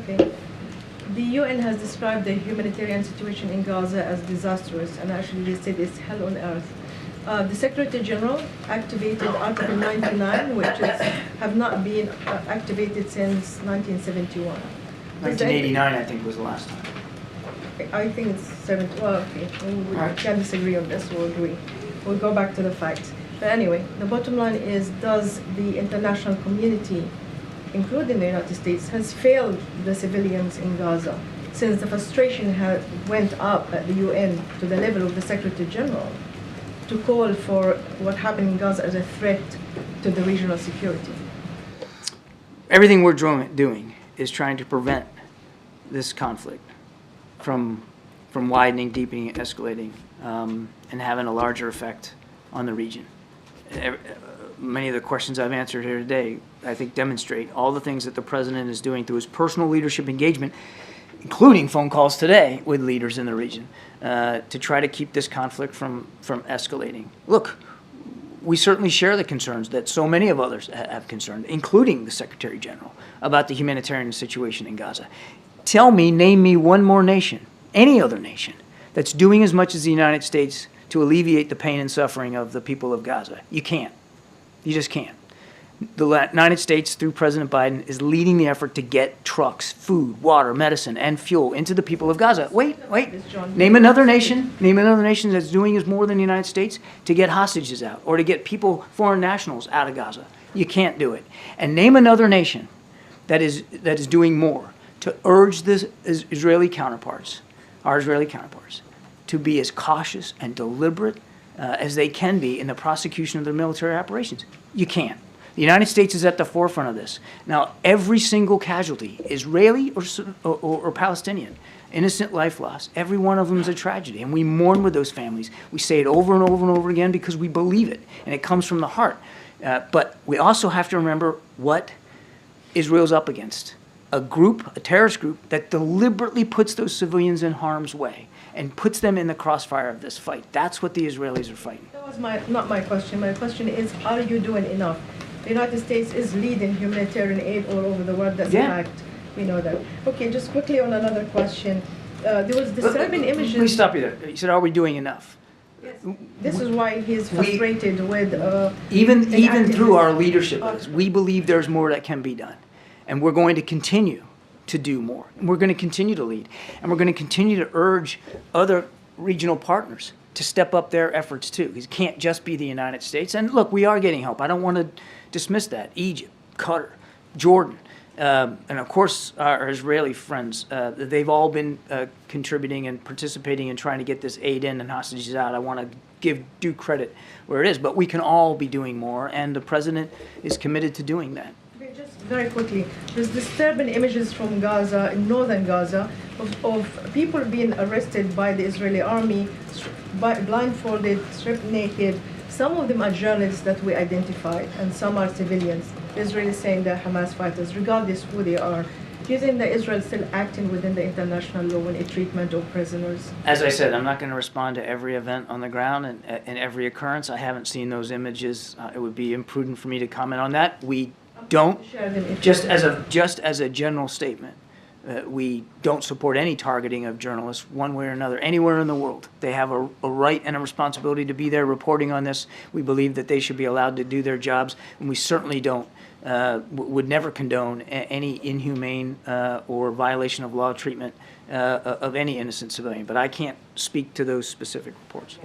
Okay. The UN has described the humanitarian situation in Gaza as disastrous, and actually they said it's hell on earth. The Secretary General activated Article 99, which have not been activated since 1971. 1989, I think, was the last time. I think it's 70. Well, okay, we can disagree on this. We'll agree. We'll go back to the facts. But anyway, the bottom line is: does the international community, including the United States, has failed the civilians in Gaza since the frustration went up at the UN to the level of the Secretary General to call for what happened in Gaza as a threat to the regional security? Everything we're doing is trying to prevent this conflict from widening, deepening, escalating, and having a larger effect on the region. Many of the questions I've answered here today, I think, demonstrate all the things that the President is doing through his personal leadership engagement, including phone calls today with leaders in the region, to try to keep this conflict from escalating. Look, we certainly share the concerns that so many of others have concerned, including the Secretary General, about the humanitarian situation in Gaza. Name me one more nation, any other nation, that's doing as much as the United States to alleviate the pain and suffering of the people of Gaza. You can't. You just can't. The United States, through President Biden, is leading the effort to get trucks, food, water, medicine, and fuel into the people of Gaza. Wait. Name another nation that's doing as more than the United States to get hostages out or to get people, foreign nationals, out of Gaza. You can't do it. And name another nation that is doing more to urge our Israeli counterparts, to be as cautious and deliberate as they can be in the prosecution of their military operations. You can't. The United States is at the forefront of this. Now, every single casualty, Israeli or Palestinian, innocent life loss, every one of them is a tragedy, and we mourn with those families. We say it over and over and over again because we believe it, and it comes from the heart. But we also have to remember what Israel's up against. A terrorist group that deliberately puts those civilians in harm's way and puts them in the crossfire of this fight. That's what the Israelis are fighting. That was not my question. My question is, are you doing enough? The United States is leading humanitarian aid all over the world. That's a fact. We know that. Okay, just quickly on another question. There was disturbing images. Please stop you there. You said, are we doing enough? Yes. This is why he's frustrated with... even through our leadership, we believe there's more that can be done. And we're going to continue to do more. And we're going to continue to lead. And we're going to continue to urge other regional partners to step up their efforts too. It can't just be the United States. And look, we are getting help. I don't want to dismiss that. Egypt, Qatar, Jordan, and of course our Israeli friends. They've all been contributing and participating in trying to get this aid in and hostages out. I want to give due credit where it is. But we can all be doing more, and the President is committed to doing that. Just very quickly, there's disturbing images from Gaza, in northern Gaza, of people being arrested by the Israeli army, blindfolded, stripped naked. Some of them are journalists that we identified, and some are civilians. The Israelis saying they're Hamas fighters, regardless who they are. Do you think that Israel is still acting within the international law in its treatment of prisoners? As I said, I'm not going to respond to every event on the ground and every occurrence. I haven't seen those images. It would be imprudent for me to comment on that. We don't, just as a general statement, we don't support any targeting of journalists one way or another, anywhere in the world. They have a right and a responsibility to be there reporting on this. We believe that they should be allowed to do their jobs, and we certainly would never condone any inhumane or violation of law treatment of any innocent civilian. But I can't speak to those specific reports.